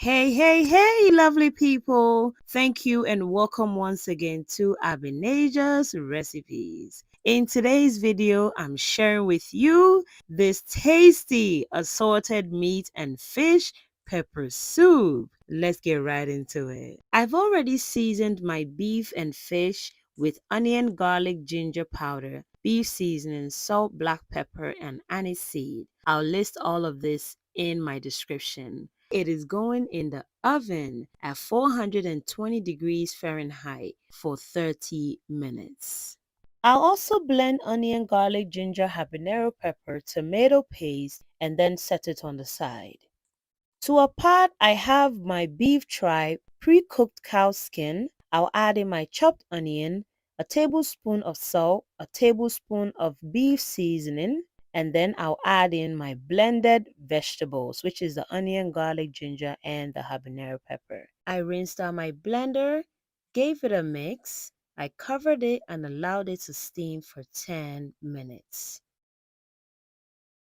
Hey, lovely people. Thank you and welcome once again to Abenaja's Recipes. In today's video, I'm sharing with you this tasty assorted meat and fish pepper soup. Let's get right into it. I've already seasoned my beef and fish with onion, garlic, ginger powder, beef seasoning, salt, black pepper, and aniseed. I'll list all of this in my description. It is going in the oven at 420 degrees Fahrenheit for 30 minutes. I'll also blend onion, garlic, ginger, habanero pepper, tomato paste, and then set it on the side. To a pot, I have my beef tripe, pre-cooked cow skin. I'll add in my chopped onion, a tablespoon of salt, a tablespoon of beef seasoning, and then I'll add in my blended vegetables, which is the onion, garlic, ginger, and the habanero pepper. I rinsed out my blender, gave it a mix. I covered it and allowed it to steam for 10 minutes.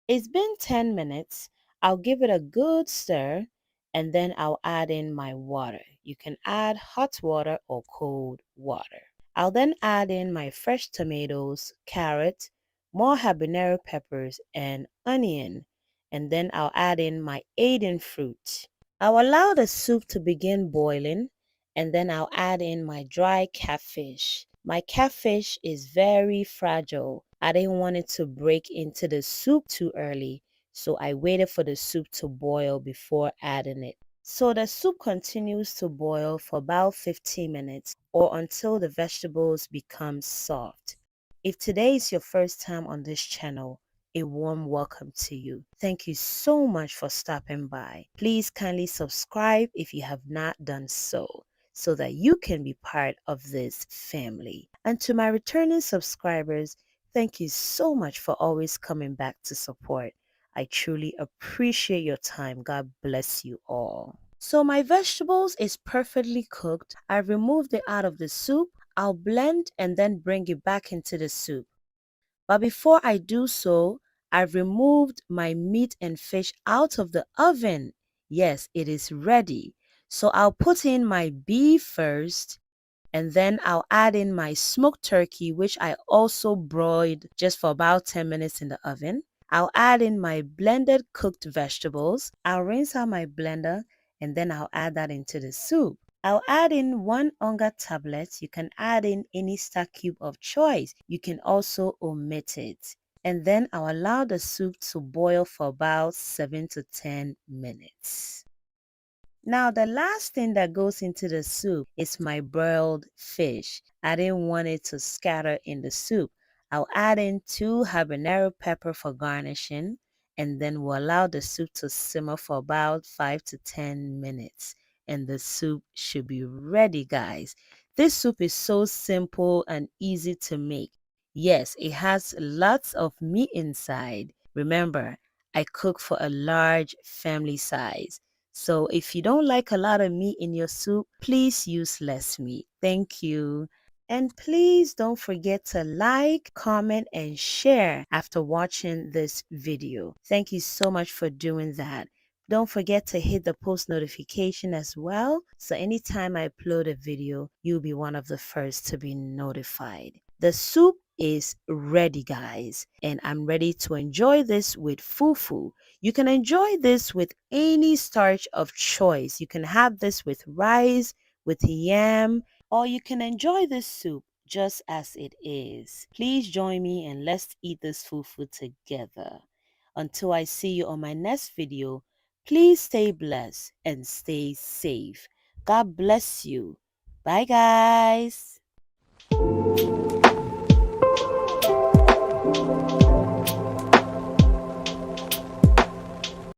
It's been 10 minutes. I'll give it a good stir and then I'll add in my water. You can add hot water or cold water. I'll then add in my fresh tomatoes, carrot, more habanero peppers, and onion. And then I'll add in my Aiden Fruit. I'll allow the soup to begin boiling and then I'll add in my dry catfish. My catfish is very fragile. I didn't want it to break into the soup too early, so I waited for the soup to boil before adding it. So the soup continues to boil for about 15 minutes or until the vegetables become soft. If today is your first time on this channel, a warm welcome to you. Thank you so much for stopping by. Please kindly subscribe if you have not done so that you can be part of this family. And to my returning subscribers, thank you so much for always coming back to support. I truly appreciate your time. God bless you all. So my vegetables is perfectly cooked. I removed it out of the soup. I'll blend and then bring it back into the soup. But before I do so, I've removed my meat and fish out of the oven. Yes, it is ready. So I'll put in my beef first and then I'll add in my smoked turkey, which I also broiled just for about 10 minutes in the oven. I'll add in my blended cooked vegetables. I'll rinse out my blender and then I'll add that into the soup. I'll add in 1 onga tablet. You can add in any star cube of choice. You can also omit it. And then I'll allow the soup to boil for about 7 to 10 minutes. Now, the last thing that goes into the soup is my broiled fish. I didn't want it to scatter in the soup. I'll add in 2 habanero pepper for garnishing, and then we'll allow the soup to simmer for about 5 to 10 minutes. And the soup should be ready, guys. This soup is so simple and easy to make. Yes, it has lots of meat inside. Remember, I cook for a large family size. So if you don't like a lot of meat in your soup, please use less meat. Thank you. And please don't forget to like, comment, and share after watching this video. Thank you so much for doing that. Don't forget to hit the post notification as well, so anytime I upload a video, you'll be one of the first to be notified. The soup is ready, guys, and I'm ready to enjoy this with fufu. You can enjoy this with any starch of choice. You can have this with rice, with yam, or you can enjoy this soup just as it is. Please join me and let's eat this fufu together. Until I see you on my next video, please stay blessed and stay safe. God bless you. Bye, guys.